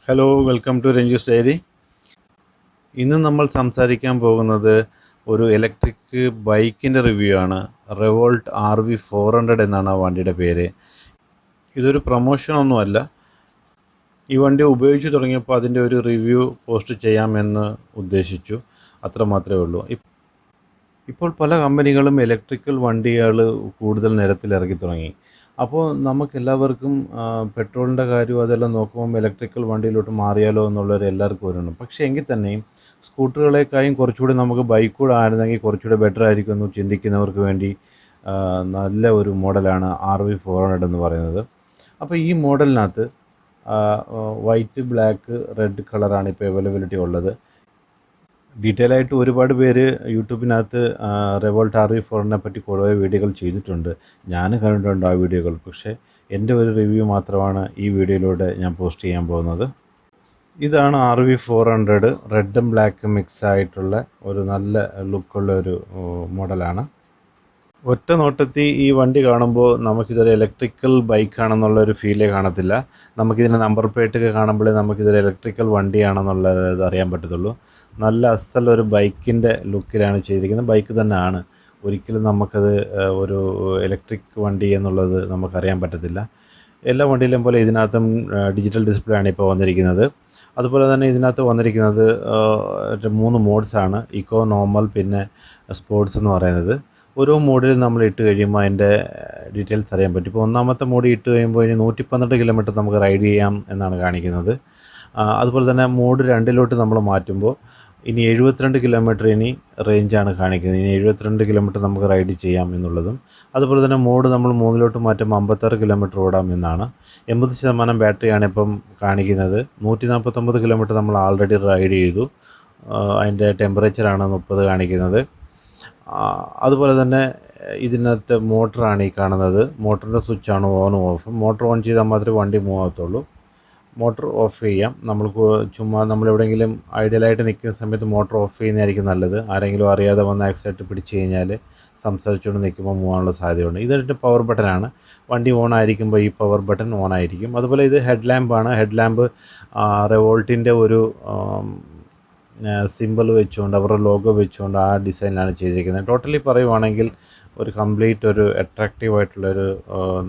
Hello, welcome to Ranju's diary. ഇന്ന് നമ്മൾ സംസാരിക്കാൻ പോകുന്നത് ഒരു ഇലക്ട്രിക് ബൈക്കിൻ്റെ റിവ്യൂ ആണ്. റെവോൾട്ട് RV400 എന്നാണ് ആ വണ്ടിയുടെ പേര്. ഇതൊരു പ്രൊമോഷനൊന്നുമല്ല. ഈ വണ്ടി ഉപയോഗിച്ച് തുടങ്ങിയപ്പോൾ അതിൻ്റെ ഒരു റിവ്യൂ പോസ്റ്റ് ചെയ്യാമെന്ന് ഉദ്ദേശിച്ചു, അത്ര മാത്രമേ ഉള്ളൂ. ഇപ്പോൾ പല കമ്പനികളും ഇലക്ട്രിക്കൽ വണ്ടികൾ കൂടുതൽ നിരത്തിൽ ഇറക്കി തുടങ്ങി. അപ്പോൾ നമുക്കെല്ലാവർക്കും പെട്രോളിൻ്റെ കാര്യവും അതെല്ലാം നോക്കുമ്പോൾ ഇലക്ട്രിക്കൽ വണ്ടിയിലോട്ട് മാറിയാലോ എന്നുള്ളൊരു എല്ലാവർക്കും വരുന്നുണ്ട്. പക്ഷേ എങ്കിൽ തന്നെയും സ്കൂട്ടറുകളെക്കാളും കുറച്ചുകൂടി നമുക്ക് ബൈക്ക് കൂടെ ആയിരുന്നെങ്കിൽ കുറച്ചുകൂടി ബെറ്റർ ആയിരിക്കും എന്ന് ചിന്തിക്കുന്നവർക്ക് വേണ്ടി നല്ല ഒരു മോഡലാണ് RV400 എന്ന് പറയുന്നത്. അപ്പോൾ ഈ മോഡലിനകത്ത് വൈറ്റ്, ബ്ലാക്ക്, റെഡ് കളറാണ് ഇപ്പോൾ അവൈലബിലിറ്റി ഉള്ളത്. ഡീറ്റെയിൽ ആയിട്ട് ഒരുപാട് പേര് യൂട്യൂബിനകത്ത് റിവോൾട്ട് RV400 പറ്റി കുറേ വീഡിയോകൾ ചെയ്തിട്ടുണ്ട്. ഞാൻ കണ്ടിട്ടുണ്ട് ആ വീഡിയോകൾ. പക്ഷേ എൻ്റെ ഒരു റിവ്യൂ മാത്രമാണ് ഈ വീഡിയോയിലൂടെ ഞാൻ പോസ്റ്റ് ചെയ്യാൻ പോകുന്നത്. ഇതാണ് RV400. റെഡും ബ്ലാക്കും മിക്സ് ആയിട്ടുള്ള ഒരു നല്ല ലുക്കുള്ള ഒരു മോഡലാണ്. ഒറ്റ നോട്ടത്തിൽ ഈ വണ്ടി കാണുമ്പോൾ നമുക്കിതൊരു ഇലക്ട്രിക്കൽ ബൈക്കാണെന്നുള്ളൊരു ഫീലേ കാണത്തില്ല. നമുക്കിതിൻ്റെ നമ്പർ പ്ലേറ്റൊക്കെ കാണുമ്പോഴേ നമുക്കിതൊരു ഇലക്ട്രിക്കൽ വണ്ടിയാണെന്നുള്ളത് അറിയാൻ പറ്റത്തുള്ളൂ. നല്ല അസലൊരു ബൈക്കിൻ്റെ ലുക്കിലാണ് ചെയ്തിരിക്കുന്നത്. ബൈക്ക് തന്നെയാണ്. ഒരിക്കലും നമുക്കത് ഒരു ഇലക്ട്രിക് വണ്ടി എന്നുള്ളത് നമുക്കറിയാൻ പറ്റത്തില്ല. എല്ലാ വണ്ടിയിലും പോലെ ഇതിനകത്തും ഡിജിറ്റൽ ഡിസ്പ്ലേ ആണ് ഇപ്പോൾ വന്നിരിക്കുന്നത്. അതുപോലെ തന്നെ ഇതിനകത്ത് വന്നിരിക്കുന്നത് 3 മോഡ്സാണ്: ഇക്കോ, നോർമൽ, പിന്നെ സ്പോർട്സ് എന്ന് പറയുന്നത്. ഓരോ മോഡിൽ നമ്മൾ ഇട്ട് കഴിയുമ്പോൾ അതിൻ്റെ ഡീറ്റെയിൽസ് അറിയാൻ പറ്റും. ഇപ്പോൾ ഒന്നാമത്തെ മോഡ് ഇട്ട് കഴിയുമ്പോൾ ഇനി 112 കിലോമീറ്റർ നമുക്ക് റൈഡ് ചെയ്യാം എന്നാണ് കാണിക്കുന്നത്. അതുപോലെ തന്നെ മോഡ് 2 നമ്മൾ മാറ്റുമ്പോൾ ഇനി 72 കിലോമീറ്റർ ഇനി റേഞ്ചാണ് കാണിക്കുന്നത്. ഇനി 72 കിലോമീറ്റർ നമുക്ക് റൈഡ് ചെയ്യാം എന്നുള്ളതും. അതുപോലെ തന്നെ മോഡ് നമ്മൾ 3 മാറ്റുമ്പോൾ 56 കിലോമീറ്റർ ഓടാം എന്നാണ്. 80% ബാറ്ററിയാണ് ഇപ്പം കാണിക്കുന്നത്. 149 കിലോമീറ്റർ നമ്മൾ ആൾറെഡി റൈഡ് ചെയ്തു. അതിൻ്റെ ടെമ്പറേച്ചറാണ് 30 കാണിക്കുന്നത്. അതുപോലെ തന്നെ ഇതിനകത്ത് മോട്ടറാണ് ഈ കാണുന്നത്. മോട്ടറിൻ്റെ സ്വിച്ചാണ് ഓണും ഓഫും. മോട്ടർ ഓൺ ചെയ്താൽ മാത്രമേ വണ്ടി മൂവ് ആകത്തുള്ളൂ. മോട്ടർ ഓഫ് ചെയ്യാം. നമ്മളെവിടെയെങ്കിലും ഐഡിയലായിട്ട് നിൽക്കുന്ന സമയത്ത് മോട്ടർ ഓഫ് ചെയ്യുന്നതായിരിക്കും നല്ലത്. ആരെങ്കിലും അറിയാതെ വന്ന് ആക്സിഡൻറ്റ് പിടിച്ച് കഴിഞ്ഞാൽ സംസാരിച്ചുകൊണ്ട് നിൽക്കുമ്പോൾ മൂവ് ആകാനുള്ള സാധ്യതയുണ്ട്. ഇതൊരു പവർ ബട്ടനാണ്. വണ്ടി ഓൺ ആയിരിക്കുമ്പോൾ ഈ പവർ ബട്ടൺ ഓൺ ആയിരിക്കും. അതുപോലെ ഇത് ഹെഡ് ലാമ്പാണ്. ഹെഡ് ലാമ്പ് റിവോൾട്ടിൻ്റെ ഒരു സിമ്പിൾ വെച്ചുകൊണ്ട്, അവരുടെ ലോഗോ വെച്ചുകൊണ്ട് ആ ഡിസൈനിലാണ് ചെയ്തിരിക്കുന്നത്. ടോട്ടലി പറയുവാണെങ്കിൽ ഒരു കംപ്ലീറ്റ് ഒരു അട്രാക്റ്റീവായിട്ടുള്ളൊരു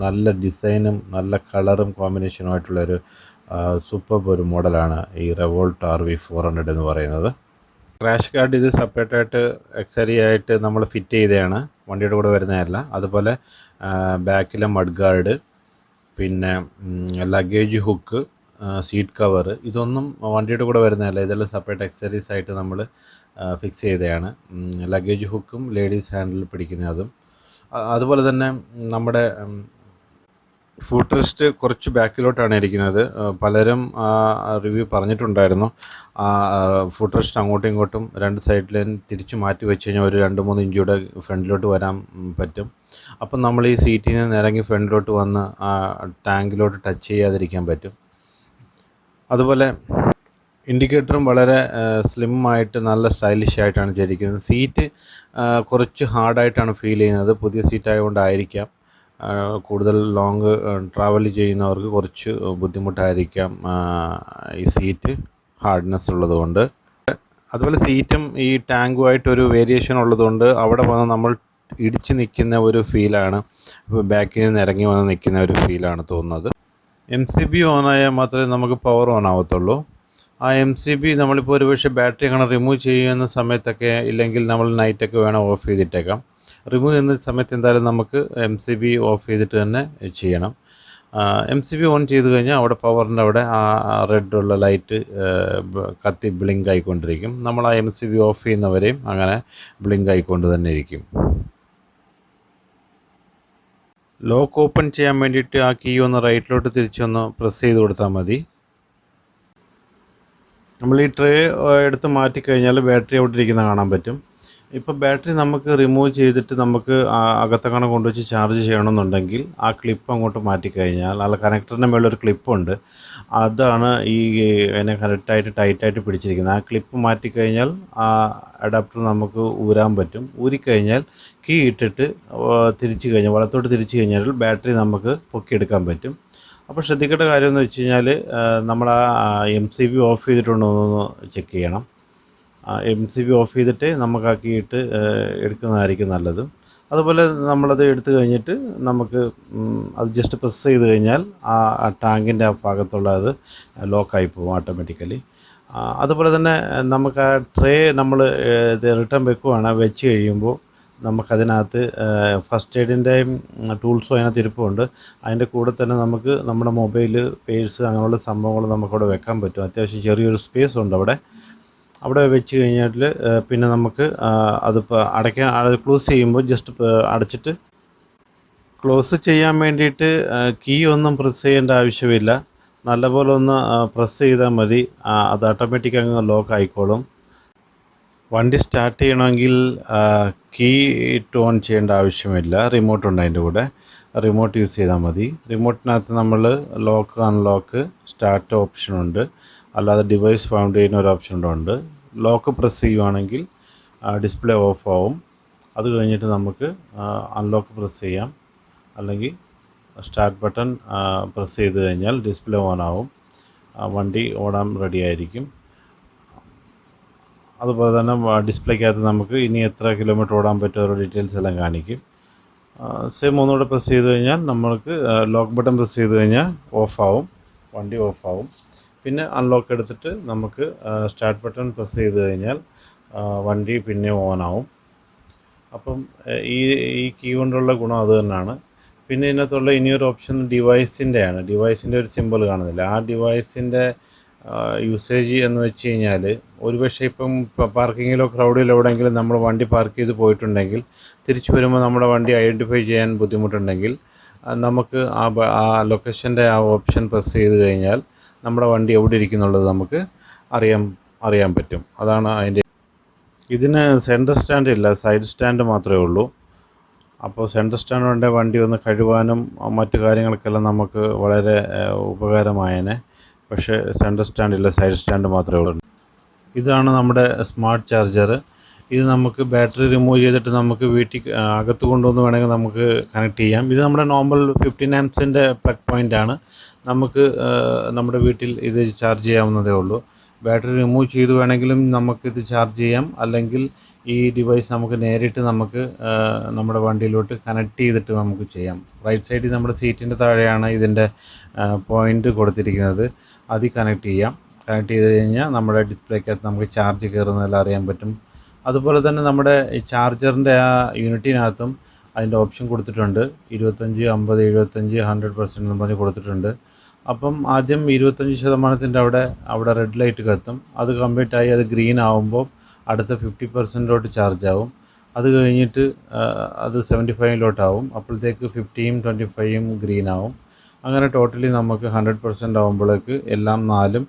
നല്ല ഡിസൈനും നല്ല കളറും കോമ്പിനേഷനുമായിട്ടുള്ളൊരു സൂപ്പർ ഒരു മോഡലാണ് ഈ റിവോൾട്ട് RV400 എന്ന് പറയുന്നത്. ക്രാഷ് ഗാർഡ് ഇത് സെപ്പറേറ്റായിട്ട് എക്സറി ആയിട്ട് നമ്മൾ ഫിറ്റ് ചെയ്തതാണ്, വണ്ടിയുടെ കൂടെ വരുന്നതല്ല. അതുപോലെ ബാക്കിലെ മഡ് ഗാർഡ്, പിന്നെ ലഗേജ് ഹുക്ക്, സീറ്റ് കവർ, ഇതൊന്നും വണ്ടിയുടെ കൂടെ വരുന്നതല്ല. ഇതെല്ലാം സെപ്പറേറ്റ് എക്സറീസ് ആയിട്ട് നമ്മൾ ഫിക്സ് ചെയ്തതാണ്. ലഗേജ് ഹുക്കും ലേഡീസ് ഹാൻഡിൽ പിടിക്കുന്നതും. അതുപോലെ തന്നെ നമ്മുടെ ഫൂട്ട്റെസ്റ്റ് കുറച്ച് ബാക്കിലോട്ടാണ് ഇരിക്കുന്നത്. പലരും റിവ്യൂ പറഞ്ഞിട്ടുണ്ടായിരുന്നു. ഫൂട്ട്റെസ്റ്റ് അങ്ങോട്ടും ഇങ്ങോട്ടും 2 സൈഡിലും തിരിച്ച് മാറ്റി വെച്ച് കഴിഞ്ഞാൽ ഒരു 2-3 ഇഞ്ചൂടെ ഫ്രണ്ടിലോട്ട് വരാൻ പറ്റും. അപ്പം നമ്മൾ ഈ സീറ്റിൽ നിന്ന് ഇറങ്ങി ഫ്രണ്ടിലോട്ട് വന്ന് ടാങ്കിലോട്ട് ടച്ച് ചെയ്യാതിരിക്കാൻ പറ്റും. അതുപോലെ ഇൻഡിക്കേറ്ററും വളരെ സ്ലിമ്മായിട്ട് നല്ല സ്റ്റൈലിഷ് ആയിട്ടാണ് ചെയ്തിരിക്കുന്നത്. സീറ്റ് കുറച്ച് ഹാർഡായിട്ടാണ് ഫീൽ ചെയ്യുന്നത്. പുതിയ സീറ്റ് ആയതുകൊണ്ടായിരിക്കാം. കൂടുതൽ ലോങ് ട്രാവൽ ചെയ്യുന്നവർക്ക് കുറച്ച് ബുദ്ധിമുട്ടായിരിക്കാം ഈ സീറ്റ് ഹാർഡ്നെസ് ഉള്ളതുകൊണ്ട്. അതുപോലെ സീറ്റും ഈ ടാങ്കുമായിട്ടൊരു വേരിയേഷൻ ഉള്ളതുകൊണ്ട് അവിടെ വന്ന് നമ്മൾ ഇടിച്ച് നിൽക്കുന്ന ഒരു ഫീലാണ്, ബാക്കിൽ നിന്ന് ഇറങ്ങി വന്ന് നിൽക്കുന്ന ഒരു ഫീലാണ് തോന്നുന്നത്. MCB ഓണായാൽ മാത്രമേ നമുക്ക് പവർ ഓൺ ആവത്തുള്ളൂ. ആ MCB നമ്മളിപ്പോൾ ഒരുപക്ഷെ ബാറ്ററി അങ്ങനെ റിമൂവ് ചെയ്യുന്ന സമയത്തൊക്കെ, ഇല്ലെങ്കിൽ നമ്മൾ നൈറ്റൊക്കെ വേണം ഓഫ് ചെയ്തിട്ടേക്കാം. റിമൂവ് ചെയ്യുന്ന സമയത്ത് എന്തായാലും നമുക്ക് MCB ഓഫ് ചെയ്തിട്ട് തന്നെ ചെയ്യണം. MCB ഓൺ ചെയ്ത് കഴിഞ്ഞാൽ അവിടെ പവറിൻ്റെ അവിടെ ആ റെഡുള്ള ലൈറ്റ് കത്തി ബ്ലിങ്ക് ആയിക്കൊണ്ടിരിക്കും. നമ്മൾ ആ MCB ഓഫ് ചെയ്യുന്നവരെയും അങ്ങനെ ബ്ലിങ്ക് ആയിക്കൊണ്ട് തന്നെ ഇരിക്കും. ലോക്ക് ഓപ്പൺ ചെയ്യാൻ വേണ്ടിയിട്ട് ആ കീ ഒന്ന് റൈറ്റിലോട്ട് തിരിച്ചൊന്ന് പ്രസ് ചെയ്ത് കൊടുത്താൽ മതി. നമ്മൾ ഈ ട്രേ എടുത്ത് മാറ്റിക്കഴിഞ്ഞാൽ ബാറ്ററി അവിടെ ഇരിക്കുന്ന കാണാൻ പറ്റും. ഇപ്പോൾ ബാറ്ററി നമുക്ക് റിമൂവ് ചെയ്തിട്ട് നമുക്ക് അകത്തങ്ങനെ കൊണ്ടുവച്ച് ചാർജ് ചെയ്യണമെന്നുണ്ടെങ്കിൽ ആ ക്ലിപ്പ് അങ്ങോട്ട് മാറ്റിക്കഴിഞ്ഞാൽ, അല്ല കണക്ടറിൻ്റെ മേളൊരു ക്ലിപ്പുണ്ട്, അതാണ് ഈ അതിനെ കറക്റ്റായിട്ട് ടൈറ്റായിട്ട് പിടിച്ചിരിക്കുന്നത്. ആ ക്ലിപ്പ് മാറ്റിക്കഴിഞ്ഞാൽ ആ അഡാപ്റ്റർ നമുക്ക് ഊരാൻ പറ്റും. ഊരിക്കഴിഞ്ഞാൽ കീ ഇട്ടിട്ട് തിരിച്ച് കഴിഞ്ഞാൽ, വലത്തോട്ട് തിരിച്ച് കഴിഞ്ഞാൽ ബാറ്ററി നമുക്ക് പൊക്കിയെടുക്കാൻ പറ്റും. അപ്പോൾ ശ്രദ്ധിക്കേണ്ട കാര്യം എന്ന് വെച്ച് കഴിഞ്ഞാൽ നമ്മൾ MCB ഓഫ് ചെയ്തിട്ടുണ്ടോ എന്ന് ചെക്ക് ചെയ്യണം. MCB ഓഫ് ചെയ്തിട്ട് നമുക്കാക്കിയിട്ട് എടുക്കുന്നതായിരിക്കും നല്ലത്. അതുപോലെ നമ്മളത് എടുത്തു കഴിഞ്ഞിട്ട് നമുക്ക് അത് ജസ്റ്റ് പ്രസ് ചെയ്ത് കഴിഞ്ഞാൽ ആ ടാങ്കിൻ്റെ ആ ഭാഗത്തുള്ള അത് ലോക്കായി പോകും ഓട്ടോമാറ്റിക്കലി. അതുപോലെ തന്നെ നമുക്ക് ആ ട്രേ നമ്മൾ ഇത് റിട്ടേൺ വെച്ച് കഴിയുമ്പോൾ നമുക്കതിനകത്ത് ഫസ്റ്റ് എയ്ഡിൻ്റെയും ടൂൾസും അതിനകത്ത് ഇരിപ്പുണ്ട്. അതിൻ്റെ കൂടെ തന്നെ നമുക്ക് നമ്മുടെ മൊബൈൽ, പേഴ്സ്, അങ്ങനെയുള്ള സംഭവങ്ങൾ നമുക്കവിടെ വെക്കാൻ പറ്റും. അത്യാവശ്യം ചെറിയൊരു സ്പേസ് ഉണ്ട് അവിടെ വെച്ച് കഴിഞ്ഞാൽ പിന്നെ നമുക്ക് അതിപ്പോൾ ക്ലോസ് ചെയ്യുമ്പോൾ ജസ്റ്റ് അടച്ചിട്ട് ക്ലോസ് ചെയ്യാൻ വേണ്ടിയിട്ട് കീ ഒന്നും പ്രസ് ചെയ്യേണ്ട ആവശ്യമില്ല. നല്ലപോലെ ഒന്ന് പ്രസ് ചെയ്താൽ മതി, അത് ഓട്ടോമാറ്റിക് അങ്ങ് ലോക്ക് ആയിക്കോളും. വണ്ടി സ്റ്റാർട്ട് ചെയ്യണമെങ്കിൽ കീ ഇട്ട് ഓൺ ചെയ്യേണ്ട ആവശ്യമില്ല. റിമോട്ട് ഉണ്ട് അതിൻ്റെ കൂടെ, റിമോട്ട് യൂസ് ചെയ്താൽ മതി. റിമോട്ടിനകത്ത് നമ്മൾ ലോക്ക്, അൺലോക്ക്, സ്റ്റാർട്ട് ഓപ്ഷനുണ്ട്. അല്ലാതെ ഡിവൈസ് ഫൗണ്ട് ചെയ്യുന്ന ഒരു ഓപ്ഷനുണ്ട്. ലോക്ക് പ്രസ് ചെയ്യുവാണെങ്കിൽ ഡിസ്പ്ലേ ഓഫ് ആവും. അത് കഴിഞ്ഞിട്ട് നമുക്ക് അൺലോക്ക് പ്രസ് ചെയ്യാം, അല്ലെങ്കിൽ സ്റ്റാർട്ട് ബട്ടൺ പ്രസ് ചെയ്ത് കഴിഞ്ഞാൽ ഡിസ്പ്ലേ ഓൺ ആവും. വണ്ടി ഓടാൻ റെഡി ആയിരിക്കും. അതുപോലെ തന്നെ ഡിസ്പ്ലേക്കകത്ത് നമുക്ക് ഇനി എത്ര കിലോമീറ്റർ ഓടാൻ പറ്റുമോ ഡീറ്റെയിൽസ് എല്ലാം കാണിക്കും. സെയിം ഒന്നുകൂടെ പ്രസ് ചെയ്ത് കഴിഞ്ഞാൽ നമ്മൾക്ക് ലോക്ക് ബട്ടൺ പ്രസ് ചെയ്ത് കഴിഞ്ഞാൽ ഓഫാവും, വണ്ടി ഓഫാവും. പിന്നെ അൺലോക്ക് എടുത്തിട്ട് നമുക്ക് സ്റ്റാർട്ട് ബട്ടൺ പ്രസ് ചെയ്ത് കഴിഞ്ഞാൽ വണ്ടി പിന്നെ ഓണാവും. അപ്പം ഈ കീ കൊണ്ടുള്ള ഗുണം അത് തന്നെയാണ്. പിന്നെ ഇതിനകത്തുള്ള ഇനിയൊരു ഓപ്ഷൻ ഡിവൈസിൻ്റെയാണ്. ഡിവൈസിൻ്റെ ഒരു സിമ്പിൾ കാണുന്നില്ല. ആ ഡിവൈസിൻ്റെ യൂസേജ് എന്ന് വെച്ച് കഴിഞ്ഞാൽ ഒരുപക്ഷെ ഇപ്പം പാർക്കിങ്ങിലോ ക്രൗഡിലോ എവിടെയെങ്കിലും നമ്മൾ വണ്ടി പാർക്ക് ചെയ്ത് പോയിട്ടുണ്ടെങ്കിൽ തിരിച്ചു വരുമ്പോൾ നമ്മുടെ വണ്ടി ഐഡൻറ്റിഫൈ ചെയ്യാൻ ബുദ്ധിമുട്ടുണ്ടെങ്കിൽ നമുക്ക് ആ ലൊക്കേഷൻ്റെ ആ ഓപ്ഷൻ പ്രസ് ചെയ്ത് കഴിഞ്ഞാൽ നമ്മുടെ വണ്ടി എവിടെ ഇരിക്കുന്നുള്ളത് നമുക്ക് അറിയാൻ പറ്റും. അതാണ് അതിൻ്റെ. ഇതിന് സെൻറ്റർ സ്റ്റാൻഡ് ഇല്ല, സൈഡ് സ്റ്റാൻഡ് മാത്രമേ ഉള്ളൂ. അപ്പോൾ സെൻറ്റർ സ്റ്റാൻഡ് ഉണ്ടെങ്കിൽ വണ്ടി ഒന്ന് കഴുകാനും മറ്റു കാര്യങ്ങൾക്കെല്ലാം നമുക്ക് വളരെ ഉപകാരമായേനെ. പക്ഷേ സെൻറ്റർ സ്റ്റാൻഡ് ഇല്ല, സൈഡ് സ്റ്റാൻഡ് മാത്രമേ ഉള്ളൂ. ഇതാണ് നമ്മുടെ സ്മാർട്ട് ചാർജർ. ഇത് നമുക്ക് ബാറ്ററി റിമൂവ് ചെയ്തിട്ട് നമുക്ക് വീട്ടിൽ അകത്ത് കൊണ്ടുവന്ന് വേണമെങ്കിൽ നമുക്ക് കണക്ട് ചെയ്യാം. ഇത് നമ്മുടെ നോർമൽ 15 ആംപ്സിൻ്റെ പ്ലഗ് പോയിൻ്റാണ്. നമുക്ക് നമ്മുടെ വീട്ടിൽ ഇത് ചാർജ് ചെയ്യാവുന്നതേ ഉള്ളൂ. ബാറ്ററി റിമൂവ് ചെയ്ത് വേണമെങ്കിലും നമുക്കിത് ചാർജ് ചെയ്യാം. അല്ലെങ്കിൽ ഈ ഡിവൈസ് നമുക്ക് നേരിട്ട് നമുക്ക് നമ്മുടെ വണ്ടിയിലോട്ട് കണക്ട് ചെയ്തിട്ട് നമുക്ക് ചെയ്യാം. റൈറ്റ് സൈഡിൽ നമ്മുടെ സീറ്റിൻ്റെ താഴെയാണ് ഇതിൻ്റെ പോയിൻ്റ് കൊടുത്തിരിക്കുന്നത്. അതിൽ കണക്ട് ചെയ്യാം. കണക്ട് ചെയ്ത് കഴിഞ്ഞാൽ നമ്മുടെ ഡിസ്പ്ലേക്കകത്ത് നമുക്ക് ചാർജ് കയറുന്നതെല്ലാം അറിയാൻ പറ്റും. അതുപോലെ തന്നെ നമ്മുടെ ചാർജറിൻ്റെ ആ യൂണിറ്റിനകത്തും അതിൻ്റെ ഓപ്ഷൻ കൊടുത്തിട്ടുണ്ട്. 25, 50, 75, 100% എന്ന് പറഞ്ഞ് കൊടുത്തിട്ടുണ്ട്. അപ്പം ആദ്യം 25% അവിടെ റെഡ് ലൈറ്റ് കത്തും. അത് കംപ്ലീറ്റ് ആയി അത് ഗ്രീൻ ആകുമ്പോൾ അടുത്ത 50%ലോട്ട് ചാർജ് ആവും. അത് കഴിഞ്ഞിട്ട് അത് 75ലോട്ടാവും. അപ്പോഴത്തേക്ക് 50-ഉം 25-ഉം ഗ്രീൻ ആവും. അങ്ങനെ ടോട്ടലി നമുക്ക് 100% ആകുമ്പോഴേക്ക് എല്ലാം 4ഉം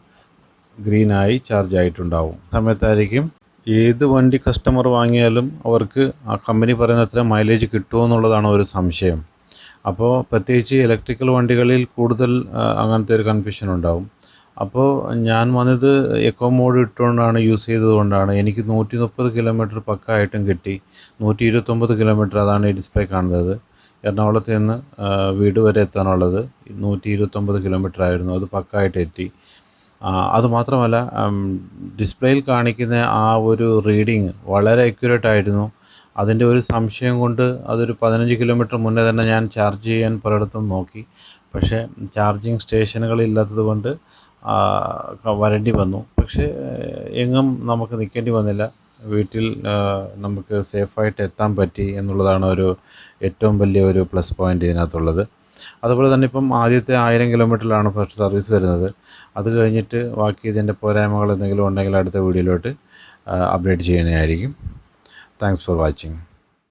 ഗ്രീനായി ചാർജ് ആയിട്ടുണ്ടാവും. സമയത്തായിരിക്കും ഏത് വണ്ടി കസ്റ്റമർ വാങ്ങിയാലും അവർക്ക് ആ കമ്പനി പറയുന്ന അത്ര മൈലേജ് കിട്ടുമോ എന്നുള്ളതാണ് ഒരു സംശയം. അപ്പോൾ പ്രത്യേകിച്ച് ഇലക്ട്രിക്കൽ വണ്ടികളിൽ കൂടുതൽ അങ്ങനത്തെ ഒരു കൺഫ്യൂഷൻ ഉണ്ടാവും. അപ്പോൾ ഞാൻ വന്നത് എക്കോ മോഡ് ഇട്ടുകൊണ്ടാണ്, യൂസ് ചെയ്തതുകൊണ്ടാണ് എനിക്ക് 130 കിലോമീറ്റർ പക്കായിട്ടും കിട്ടി. 129 കിലോമീറ്റർ, അതാണ് ഈ ഡിസ്പ്ലേ കാണുന്നത്. എറണാകുളത്ത് നിന്ന് വീട് വരെ എത്താനുള്ളത് 129 കിലോമീറ്റർ ആയിരുന്നു. അത് പക്കായിട്ട് എത്തി. അതുമാത്രമല്ല ഡിസ്പ്ലേയിൽ കാണിക്കുന്ന ആ ഒരു റീഡിങ് വളരെ അക്യുറേറ്റ് ആയിരുന്നു. അതിൻ്റെ ഒരു സംശയം കൊണ്ട് അതൊരു 15 കിലോമീറ്റർ മുന്നേ തന്നെ ഞാൻ ചാർജ് ചെയ്യാൻ പലയിടത്തും നോക്കി. പക്ഷേ ചാർജിങ് സ്റ്റേഷനുകളില്ലാത്തത് കൊണ്ട് വരേണ്ടി വന്നു. പക്ഷേ എങ്ങും നമുക്ക് നിൽക്കേണ്ടി വന്നില്ല. വീട്ടിൽ നമുക്ക് സേഫായിട്ട് എത്താൻ പറ്റി എന്നുള്ളതാണ് ഏറ്റവും വലിയ ഒരു പ്ലസ് പോയിൻ്റ് ഇതിനകത്തുള്ളത്. അതുപോലെ തന്നെ ഇപ്പം ആദ്യത്തെ 1000 കിലോമീറ്ററിലാണ് ഫസ്റ്റ് സർവീസ് വരുന്നത്. അത് കഴിഞ്ഞിട്ട് ബാക്കി ഇതിൻ്റെ പോരായ്മകൾ എന്തെങ്കിലും ഉണ്ടെങ്കിൽ അടുത്ത വീഡിയോയിലോട്ട് അപ്ഡേറ്റ് ചെയ്യുന്നതായിരിക്കും. Thanks for watching.